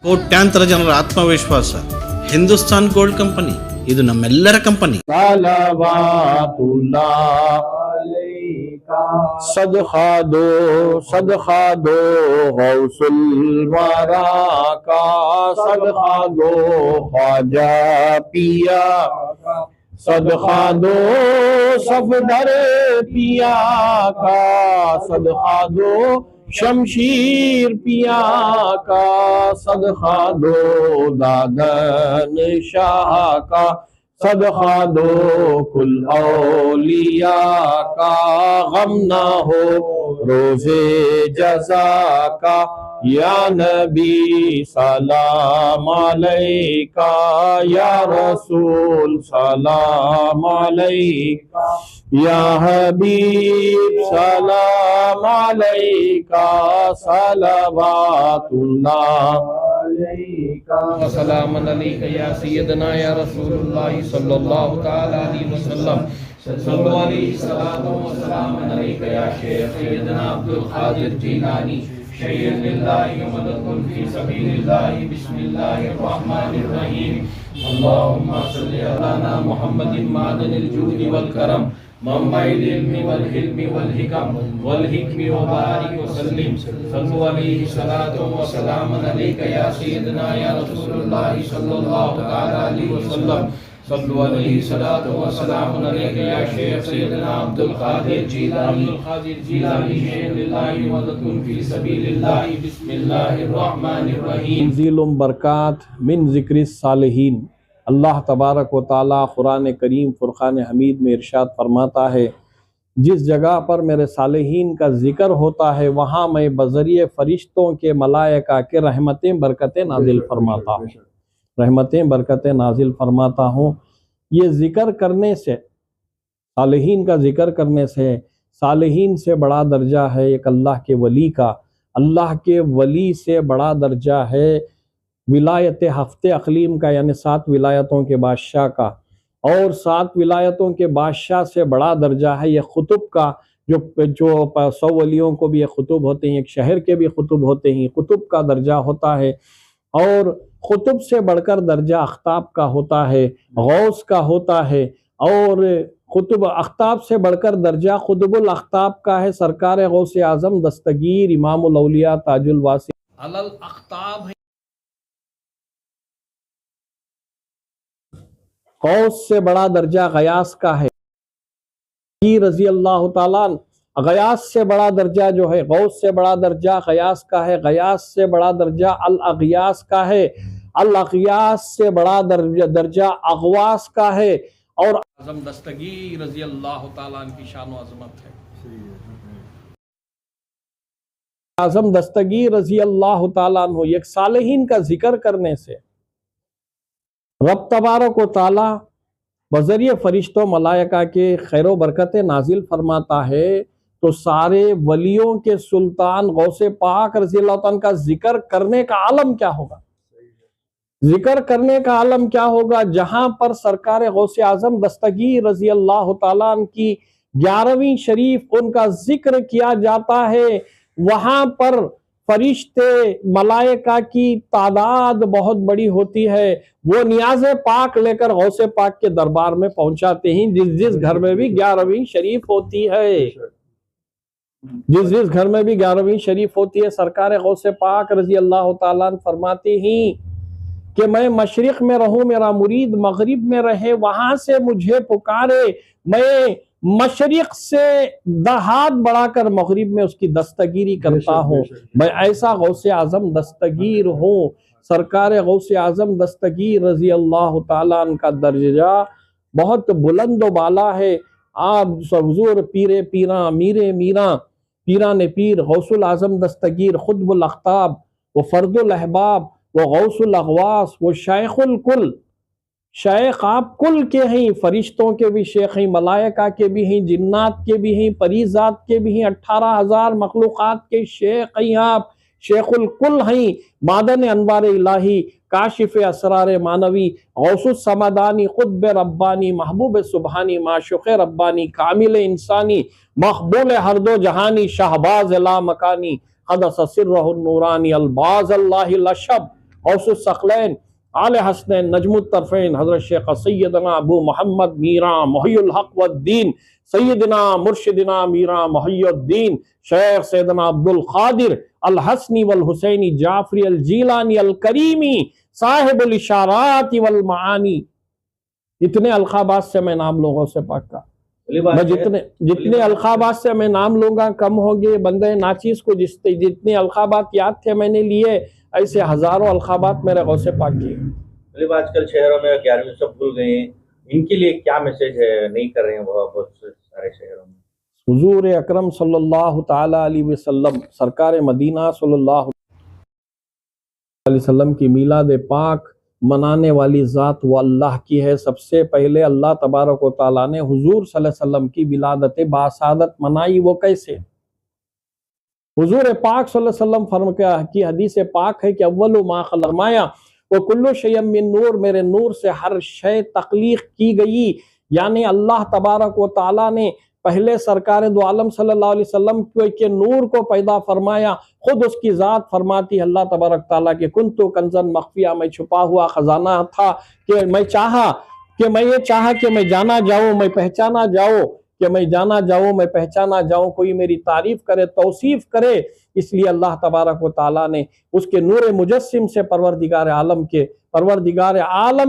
ಕೋಟ್ಯಾಂತರ ಜನರ ಆತ್ಮವಿಶ್ವಾಸ ಹಿಂದೂಸ್ತಾನ್ ಗೋಲ್ಡ್ ಕಂಪನಿ, ಇದು ನಮ್ಮೆಲ್ಲರ ಕಂಪನಿ. صدقہ دو غوث الورا کا، صدقہ دو خواجہ پیا، صدقہ دو صفدر پیا کا، صدقہ دو شمشیر پیا کا، صدقہ دو دادن شاہ کا، صدقہ دو کل اولیاء کا، غم نہ ہو روز جزا کا، یا نبی سلام علیکہ، یا رسول سلام علیکہ، یا حبیب سلام علیکہ، صلوات اللہ وسلام علیکہ یا سیدنا یا رسول اللہ صلی اللہ تعالی علیہ وسلم، صلو علیہ الصلاۃ والسلام علیکہ یا شیخ سیدنا عبد القادر جیلانی، شیخ للہ مدد فی سبیل اللہ، بسم اللہ الرحمن الرحیم، اللہم صلی علی محمد معدن الجود والکرم، منبع العلم والحلم والحکم والحکم وبارک وسلم، صلو علیہ الصلاۃ والسلام علیکہ یا سیدنا یا رسول اللہ صلی اللہ تعالی علیہ وسلم، صلو علیہ الصلاۃ والسلام علیکہ یا شیخ سیدنا عبد القادر جیلانی، شیخ للہ مدد فی سبیل اللہ، بسم اللہ الرحمن الرحیم۔ تنزیل برکات من ذکر الصالحین۔ اللہ تبارک و تعالیٰ قرآن کریم فرقان حمید میں ارشاد فرماتا ہے، جس جگہ پر میرے صالحین کا ذکر ہوتا ہے وہاں میں بذریعہ فرشتوں کے ملائکہ کے رحمتیں برکتیں نازل فرماتا ہوں، رحمتیں برکتیں نازل فرماتا ہوں۔ یہ ذکر کرنے سے، صالحین کا ذکر کرنے سے، صالحین سے بڑا درجہ ہے ایک اللہ کے ولی کا، اللہ کے ولی سے بڑا درجہ ہے ولایت ہفتے اقلیم کا، یعنی 7 ولایتوں کے بادشاہ کا، اور 7 ولایتوں کے بادشاہ سے بڑا درجہ ہے یہ قطب کا، جو 100 ولیوں کو بھی یہ قطب ہوتے ہیں، ایک شہر کے بھی قطب ہوتے ہیں، قطب کا درجہ ہوتا ہے، اور قطب سے بڑھ کر درجہ اقطاب کا ہوتا ہے، غوث کا ہوتا ہے، اور قطب اقطاب سے بڑھ کر درجہ قطب الاقطاب کا ہے، سرکار غوث اعظم دستگیر امام الاولیاء تاج الواسی علی الاقطاب ہے۔ غوث سے بڑا درجہ غیاث کا ہے، رضی اللہ تعالیٰ عنہ۔ غیاث سے بڑا درجہ جو ہے، غوث سے بڑا درجہ غیاث کا ہے، غیاث سے بڑا درجہ الاغیاث کا ہے، الاغیاث سے بڑا درجہ اغواث کا ہے، اور اعظم دستگیر رضی اللہ تعالیٰ عنہ کی شان و عظمت ہے۔ اعظم دستگیر رضی اللہ تعالیٰ عنہ، ایک صالحین کا ذکر کرنے سے رب تبارک و تعالیٰ بذریعہ فرشتوں ملائکہ کے خیر و برکتیں نازل فرماتا ہے، تو سارے ولیوں کے سلطان غوث پاک رضی اللہ عنہ کا ذکر کرنے کا عالم کیا ہوگا، ذکر کرنے کا عالم کیا ہوگا، جہاں پر سرکار غوث اعظم دستگیر رضی اللہ تعالیٰ عنہ کی 11ویں شریف ان کا ذکر کیا جاتا ہے، وہاں پر فرشتے ملائکہ کی تعداد بہت بڑی ہوتی ہے، وہ نیاز پاک لے کر غوث پاک کے دربار میں پہنچاتے ہیں، جس گھر میں بھی 11ویں شریف ہوتی ہے، جس گھر میں بھی 11ویں شریف ہوتی ہے، سرکار غوث پاک رضی اللہ تعالیٰ عنہ فرماتے ہیں کہ میں مشرق میں رہوں، میرا مرید مغرب میں رہے، وہاں سے مجھے پکارے، میں مشرق سے 10 ہاتھ بڑھا کر مغرب میں اس کی دستگیری کرتا ہوں، میں ایسا غوث اعظم دستگیر ہوں۔ سرکار غوث اعظم دستگیر رضی اللہ تعالیٰ عنہ کا درجہ بہت بلند و بالا ہے۔ آپ حضور پیر پیراں میرے میراں پیران پیر غوث الاعظم دستگیر قطب الاقطاب، وہ فرد الاحباب، وہ غوث الاغواث، وہ شیخ الکل، شیخ آپ کل کے ہیں، فرشتوں کے بھی شیخ ہیں، ملائکہ کے بھی ہیں، جنات کے بھی ہیں، پریزات کے بھی ہیں، 18,000 مخلوقات کے شیخ ہیں، آپ شیخ الکل ہیں، معدن انوار الہی، کاشف اسرار مانوی، غوث السمدانی، قطب ربانی، محبوب سبحانی، معشوق ربانی، کامل انسانی، مقبول ہر دو جہانی، شہباز لا مکانی، قدس سرہ النورانی، الباز اللہ لشب، غوث الثقلین آل حسنین نجم الطرفین حضرت شیخ سیدنا ابو محمد میراں محی الحق والدین سیدنا مرشدنا میراں محی الدین شیخ سیدنا عبد القادر الحسنی والحسینی جعفری الجیلانی الکریمی صاحب الاشارات والمعانی. اتنے القابات سے میں نام لوں گا غوث پاک کا. میں جتنے القابات سے میں نام لوں گا کم ہوں گے. بندے ناچیز کو جتنے القابات یاد تھے میں نے لیے، ایسے ہزاروں القابات میرے غوث پاک کی. آج کل شہروں میں 11ویں سب بھول گئے ہیں، ان کے لیے کیا میسج ہے؟ نہیں کر رہے ہیں وہ بہت سارے شہروں میں. حضور اکرم صلی اللہ تعالی علیہ وسلم، سرکار مدینہ صلی اللہ علیہ وسلم کی میلاد پاک منانے والی ذات وہ اللہ کی ہے. سب سے پہلے اللہ تبارک و تعالیٰ نے حضور صلی اللہ علیہ وسلم کی ولادت باسعادت منائی. وہ کیسے؟ حضور پاک صلی اللہ علیہ وسلم کی حدیث پاک ہے کہ اول ما خلق فرمایا وَكُلُّ شَيْءٍ مِّن نور، میرے نور سے ہر شے تخلیق کی گئی. یعنی اللہ تبارک و تعالیٰ نے پہلے سرکار دو عالم صلی اللہ علیہ وسلم کے نور کو پیدا فرمایا. خود اس کی ذات فرماتی ہے اللہ تبارک تعالیٰ کہ کنتو کنزن مخفیہ، میں چھپا ہوا خزانہ تھا کہ میں یہ چاہا کہ میں جانا جاؤں، میں پہچانا جاؤں، کہ میں جانا جاؤں، میں پہچانا جاؤں، کوئی میری تعریف کرے، توصیف کرے. اس لیے اللہ تبارک و تعالیٰ نے اس کے نور مجسم سے پروردگار عالم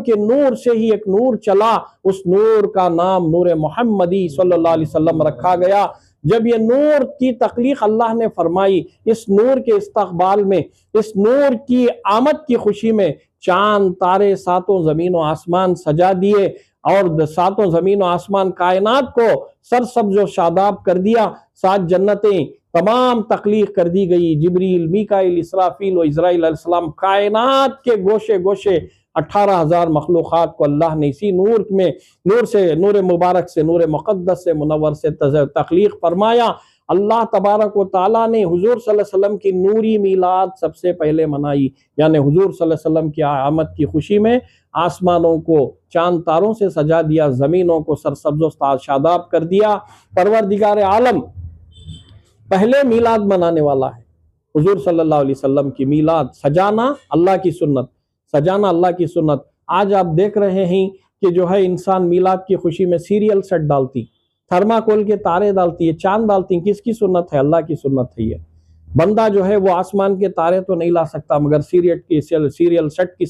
کے نور سے ہی ایک نور چلا. اس نور کا نام نور محمدی صلی اللہ علیہ وسلم رکھا گیا. جب یہ نور کی تخلیق اللہ نے فرمائی، اس نور کے استقبال میں، اس نور کی آمد کی خوشی میں چاند تارے ساتوں زمین و آسمان سجا دیے اور ساتوں زمین و آسمان کائنات کو سرسبز و شاداب کر دیا. 7 جنتیں تمام تخلیق کر دی گئی. جبریل، میکائیل، اسرافیل و اسرائیل علیہ السلام، کائنات کے گوشے گوشے 18,000 مخلوقات کو اللہ نے اسی نور مبارک سے، نور مقدس سے، منور سے تخلیق فرمایا. اللہ تبارک و تعالیٰ نے حضور صلی اللہ علیہ وسلم کی نوری میلاد سب سے پہلے منائی. یعنی حضور صلی اللہ علیہ وسلم کی آمد کی خوشی میں آسمانوں کو چاند تاروں سے سجا دیا، زمینوں کو سرسبز و شاداب کر دیا. پروردگار عالم پہلے میلاد منانے والا ہے. حضور صلی اللہ علیہ وسلم کی میلاد سجانا اللہ کی سنت. آج آپ دیکھ رہے ہیں کہ جو ہے انسان میلاد کی خوشی میں سیریل سیٹ ڈالتی، تھرماکول کے تارے ڈالتی ہے، چاند ڈالتی ہیں. کس کی سنت ہے؟ اللہ کی سنت ہے. یہ بندہ جو ہے وہ آسمان کے تارے تو نہیں لا سکتا، مگر سیریل سیٹ کی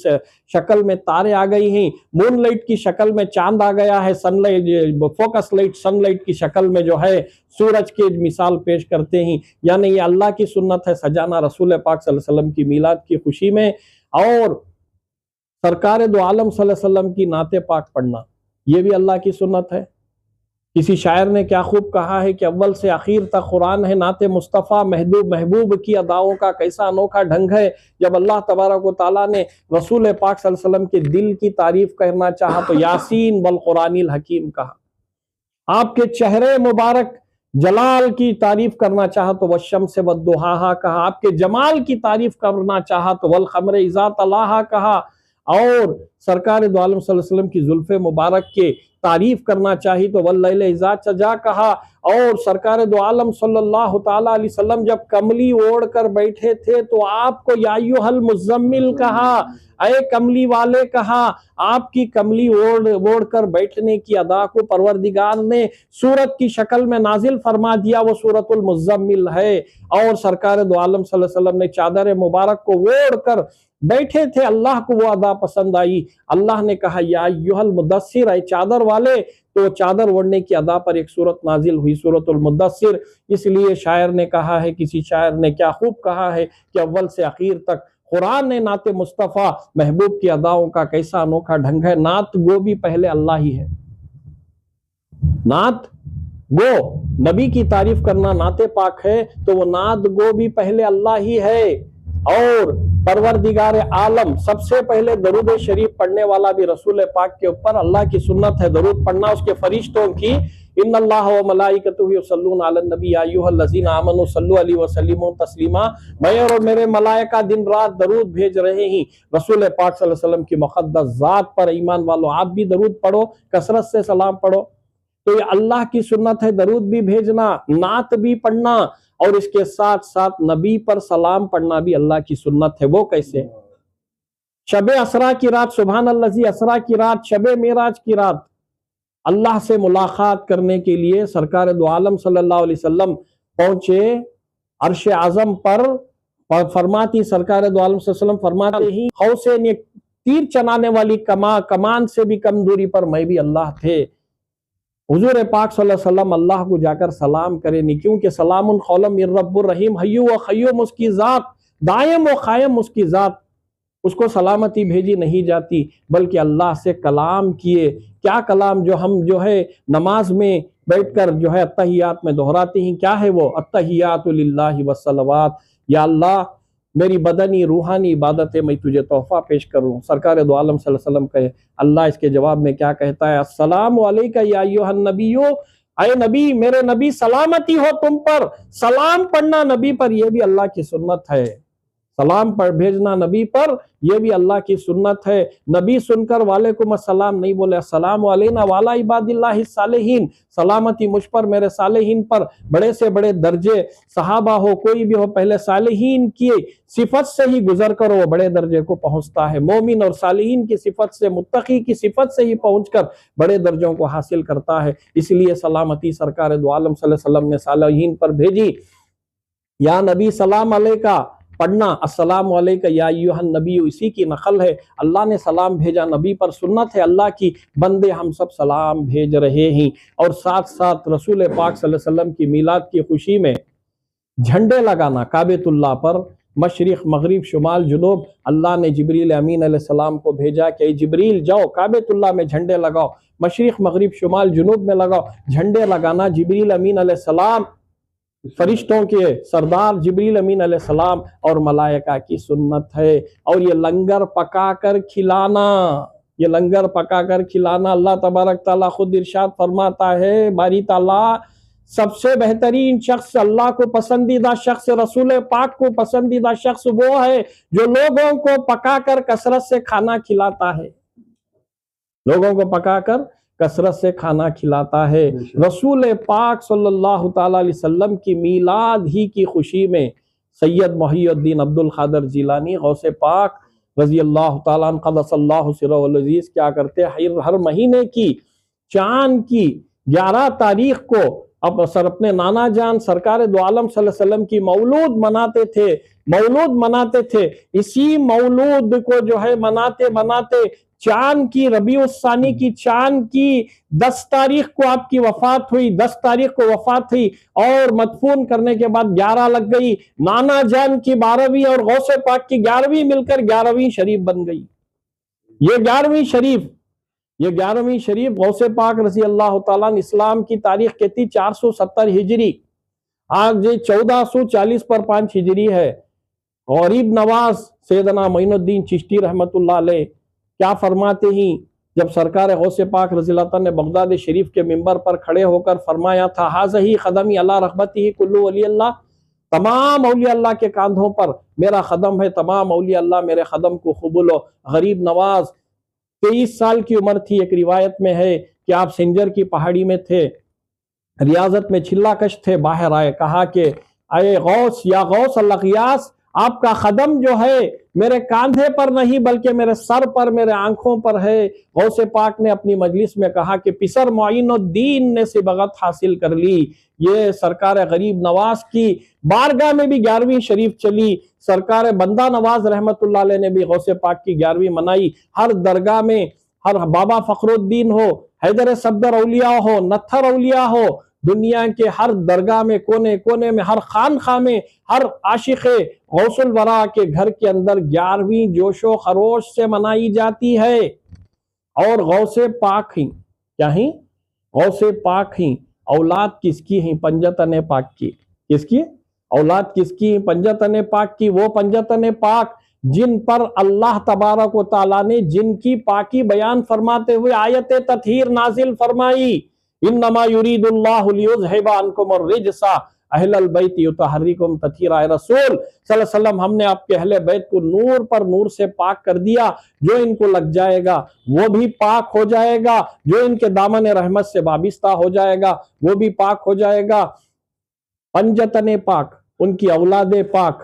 شکل میں تارے آ گئی ہیں، مون لائٹ کی شکل میں چاند آ گیا ہے، sun light focus light sun light کی شکل میں جو ہے سورج کی مثال پیش کرتے ہیں. یعنی یہ اللہ کی سنت ہے سجانا رسول پاک صلی اللہ علیہ وسلم کی میلاد کی خوشی میں. اور سرکار دو عالم صلی اللہ علیہ وسلم کی نعت پاک پڑھنا، یہ بھی اللہ کی سنت ہے. کسی شاعر نے کیا خوب کہا ہے کہ اول سے آخر تک قرآن ہے نعت مصطفیٰ، محبوب کی اداؤں کا کیسا انوکھا ڈھنگ ہے. جب اللہ تبارک و تعالیٰ نے رسول پاک صلی اللہ علیہ وسلم کے دل کی تعریف کرنا چاہا تو یاسین والقرآن الحکیم کہا. آپ کے چہرے مبارک جلال کی تعریف کرنا چاہا تو والشمس والضحاہا کہا. آپ کے جمال کی تعریف کرنا چاہا تو والقمر اذا تلاہا کہا. اور سرکار دو عالم صلی اللہ علیہ وسلم کی زلف مبارک کے تعریف کرنا چاہی تو واللیل اذا سجا کہا. اور سرکار دو عالم صلی اللہ تعالی علیہ وسلم جب کملی اوڑھ کر بیٹھے تھے تو آپ کو یا ایھا المزمل کہا، اے کملی والے کہا. آپ کی کملی اوڑھ کر بیٹھنے کی ادا کو پروردگار نے سورت کی شکل میں نازل فرما دیا، وہ سورت المزمل ہے. اور سرکار دو عالم صلی اللہ علیہ وسلم نے چادر مبارک کو اوڑھ کر بیٹھے تھے، اللہ کو وہ ادا پسند آئی. اللہ نے کہا یا ایھا المدثر، اے چادر والے. تو چادر اوڑھنے کی ادا پر ایک سورت نازل ہوئی، سورت المدثر. اس لیے شاعر نے کہا ہے، کسی شاعر نے کیا خوب کہا ہے کہ اول سے آخر تک قرآن نے نعت مصطفیٰ محبوب کی اداؤں کا کیسا انوکھا ڈھنگ ہے. نعت گو بھی پہلے اللہ ہی ہے. نعت گو، نبی کی تعریف کرنا نعت پاک ہے تو وہ نعت گو بھی پہلے اللہ ہی ہے. اور پروردگار عالم سب سے پہلے درود شریف پڑھنے والا بھی رسول پاک کے اوپر اللہ کی سنت ہے درود پڑھنا. اس کے فرشتوں کی ان اللہ و ملائکتہ یصلون علی النبی یا ایھا الذین آمنوا صلوا علیہ وسلم تسلیما. میں اور میرے ملائکہ دن رات درود بھیج رہے ہیں رسول پاک صلی اللہ علیہ وسلم کی مقدس ذات پر. ایمان والو آپ بھی درود پڑھو، کثرت سے سلام پڑھو. تو یہ اللہ کی سنت ہے درود بھی بھیجنا، نعت بھی پڑھنا، اور اس کے ساتھ ساتھ نبی پر سلام پڑھنا بھی اللہ کی سنت ہے. وہ کیسے؟ شب اسرا کی رات، سبحان الذی اسرا کی رات، شب معراج کی رات، اللہ سے ملاقات کرنے کے لیے سرکار دو عالم صلی اللہ علیہ وسلم پہنچے عرش اعظم پر. فرماتی سرکار دو عالم صلی اللہ علیہ وسلم فرماتے ہی حوث نے تیر چلانے والی کمان سے بھی کم دوری پر میں بھی اللہ تھے. حضور پاک صلی اللہ علیہ وسلم اللہ کو جا کر سلام کرے نہیں، کیونکہ سلام قولا من رب الرحیم، حی و قیوم اس کی ذات، دائم و قائم اس کی ذات، اس کو سلامتی بھیجی نہیں جاتی بلکہ اللہ سے کلام کیے. کیا کلام جو ہم جو ہے نماز میں بیٹھ کر جو ہے التحیات میں دہراتے ہیں، کیا ہے وہ؟ التحیات للہ والصلوات. یا اللہ میری بدنی روحانی عبادتیں میں تجھے تحفہ پیش کروں. سرکار دو عالم صلی اللہ علیہ وسلم کہے، اللہ اس کے جواب میں کیا کہتا ہے؟ السلام علیکہ یا ایھا النبی، اے نبی، میرے نبی سلامتی ہو تم پر. سلام پڑھنا نبی پر یہ بھی اللہ کی سنت ہے، سلام پر بھیجنا نبی پر یہ بھی اللہ کی سنت ہے. نبی سن کر وعلیکم السلام نہیں بولے، السلام علینا وعلی عباد اللہ الصالحین، سلامتی مجھ پر میرے صالحین پر. بڑے سے بڑے درجے صحابہ ہو کوئی بھی ہو، پہلے صالحین کی صفت سے ہی گزر کر وہ بڑے درجے کو پہنچتا ہے. مومن اور صالحین کی صفت سے، متقی کی صفت سے ہی پہنچ کر بڑے درجوں کو حاصل کرتا ہے. اس لیے سلامتی سرکار دو عالم صلی اللہ علیہ وسلم نے صالحین پر بھیجی. یا نبی سلام علیکہ پڑھنا، السلام علیکہ یا ایھا النبی، اسی کی نقل ہے. اللہ نے سلام بھیجا نبی پر، سنت ہے اللہ کی، بندے ہم سب سلام بھیج رہے ہیں. اور ساتھ ساتھ رسول پاک صلی اللہ علیہ وسلم کی میلاد کی خوشی میں جھنڈے لگانا کعبۃ اللہ پر، مشرق مغرب شمال جنوب. اللہ نے جبریل امین علیہ السلام کو بھیجا کہ جبریل جاؤ کعبۃ اللہ میں جھنڈے لگاؤ، مشرق مغرب شمال جنوب میں لگاؤ. جھنڈے لگانا جبریل امین علیہ السلام، فرشتوں کے سردار جبریل امین علیہ السلام اور ملائکہ کی سنت ہے. اور یہ لنگر پکا کر کھلانا، یہ لنگر پکا کر کھلانا، اللہ تبارک تعالیٰ خود ارشاد فرماتا ہے، باری تعالیٰ سب سے بہترین شخص، اللہ کو پسندیدہ شخص، رسول پاک کو پسندیدہ شخص وہ ہے جو لوگوں کو پکا کر کثرت سے کھانا کھلاتا ہے، لوگوں کو پکا کر کثرت سے کھانا کھلاتا ہے. رسول پاک صلی اللہ تعالیٰ علیہ وسلم کی میلاد ہی کی خوشی میں سید محی الدین عبد القادر جیلانی غوث پاک رضی اللہ تعالیٰ عنہ قدس اللہ سرہ العزیز کیا کرتے؟ ہر مہینے کی چاند کی 11 تاریخ کو اپنے نانا جان سرکار دو عالم صلی اللہ علیہ وسلم کی مولود مناتے تھے. اسی مولود کو جو ہے مناتے چاند کی ربیع الثانی کی چاند کی 10 تاریخ کو آپ کی وفات ہوئی، 10 تاریخ کو وفات ہوئی اور مدفون کرنے کے بعد 11 لگ گئی. نانا جان کی 12ویں اور غوث پاک کی 11ویں مل کر 11ویں شریف بن گئی. یہ 11ویں شریف غوث پاک رضی اللہ تعالیٰ عنہ اسلام کی تاریخ کہتی 470 ہجری، آج 1440 پر 5 ہجری ہے. غریب نواز سیدنا معین الدین چشتی رحمت اللہ علیہ کیا فرماتے ہیں؟ جب سرکار غوث پاک رضی اللہ تعالیٰ نے بغداد شریف کے منبر پر کھڑے ہو کر فرمایا تھا، ھذہ قدمی علی رغبتہ کل ولی اللہ، تمام اولیاء اللہ کے کاندھوں پر میرا قدم ہے، تمام اولیاء اللہ میرے قدم کو قبول ہو. غریب نواز 23 سال کی عمر تھی. ایک روایت میں ہے کہ آپ سنجر کی پہاڑی میں تھے، ریاضت میں چھلا کش تھے، باہر آئے، کہا کہ اے غوث، یا غوث الاغیاث، آپ کا قدم جو ہے میرے کاندھے پر نہیں بلکہ میرے سر پر، میرے آنکھوں پر ہے. غوث پاک نے اپنی مجلس میں کہا کہ پسر معین الدین نے صبغت حاصل کر لی. یہ سرکار غریب نواز کی بارگاہ میں بھی 11ویں شریف چلی. سرکار بندہ نواز رحمت اللہ علیہ نے بھی غوث پاک کی 11ویں منائی. ہر درگاہ میں، ہر بابا فخر الدین ہو، حیدر صفدر اولیاء ہو، نتھر اولیاء ہو، دنیا کے ہر درگاہ میں، کونے کونے میں، ہر خانقاہ میں، ہر عاشق غوث الورا کے گھر کے اندر 11ویں جوش و خروش سے منائی جاتی ہے. اور غوث پاک ہی کیا ہیں؟ غوث پاک ہی اولاد کس کی ہیں؟ پنجتن پاک کی. کس کی اولاد؟ کس کی ہیں؟ پنجتن پاک کی. وہ پنجتن پاک جن پر اللہ تبارک و تعالیٰ نے جن کی پاکی بیان فرماتے ہوئے آیت تطہیر نازل فرمائی، انما یرید اللہ لیذھب عنکم الرجس اہل البیت یطہرکم تطہیرا. رسول صلی اللہ علیہ وسلم ہم نے آپ کے اہل بیت کو نور پر نور سے پاک کر دیا. جو ان کو لگ جائے گا وہ بھی پاک ہو جائے گا، جو ان کے دامن رحمت سے وابستہ ہو جائے گا وہ بھی پاک ہو جائے گا. پنجتن پاک، ان کی اولاد پاک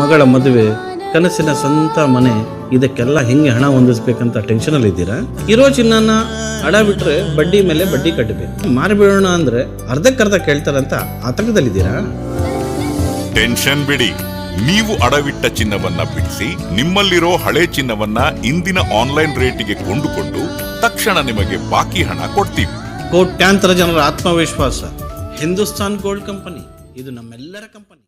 ಮಗಳ ಮದುವೆ, ಕನಸಿನ ಸ್ವಂತ ಮನೆ, ಇದಕ್ಕೆಲ್ಲ ಹೆಂಗೆ ಹಣ ಹೊಂದಿಸ್ಬೇಕಂತ ಟೆನ್ಷನ್ ಅಲ್ಲಿ ಇದ್ದೀರಾ? ಇರೋ ಚಿನ್ನನ ಅಡ ಬಿಟ್ರೆ ಬಡ್ಡಿ ಮೇಲೆ ಬಡ್ಡಿ ಕಟ್ಟಬೇಕು, ಮಾರಿಬಿಡೋಣ ಅಂದ್ರೆ ಅರ್ಧಕ್ಕರ್ಧ ಕೇಳ್ತಾರಂತ ಆತಂಕದಲ್ಲಿದ್ದೀರಾ? ಟೆನ್ಷನ್ ಬಿಡಿ, ನೀವು ಅಡವಿಟ್ಟ ಚಿನ್ನವನ್ನ ಬಿಡಿಸಿ ನಿಮ್ಮಲ್ಲಿರೋ ಹಳೆ ಚಿನ್ನವನ್ನ ಇಂದಿನ ಆನ್ಲೈನ್ ರೇಟಿಗೆ ಕೊಂಡುಕೊಂಡು ತಕ್ಷಣ ನಿಮಗೆ ಬಾಕಿ ಹಣ ಕೊಡ್ತೀವಿ. ಕೋಟ್ಯಾಂತರ ಜನರ ಆತ್ಮವಿಶ್ವಾಸ, ಹಿಂದೂಸ್ತಾನ್ ಗೋಲ್ಡ್ ಕಂಪನಿ, ಇದು ನಮ್ಮೆಲ್ಲರ ಕಂಪನಿ.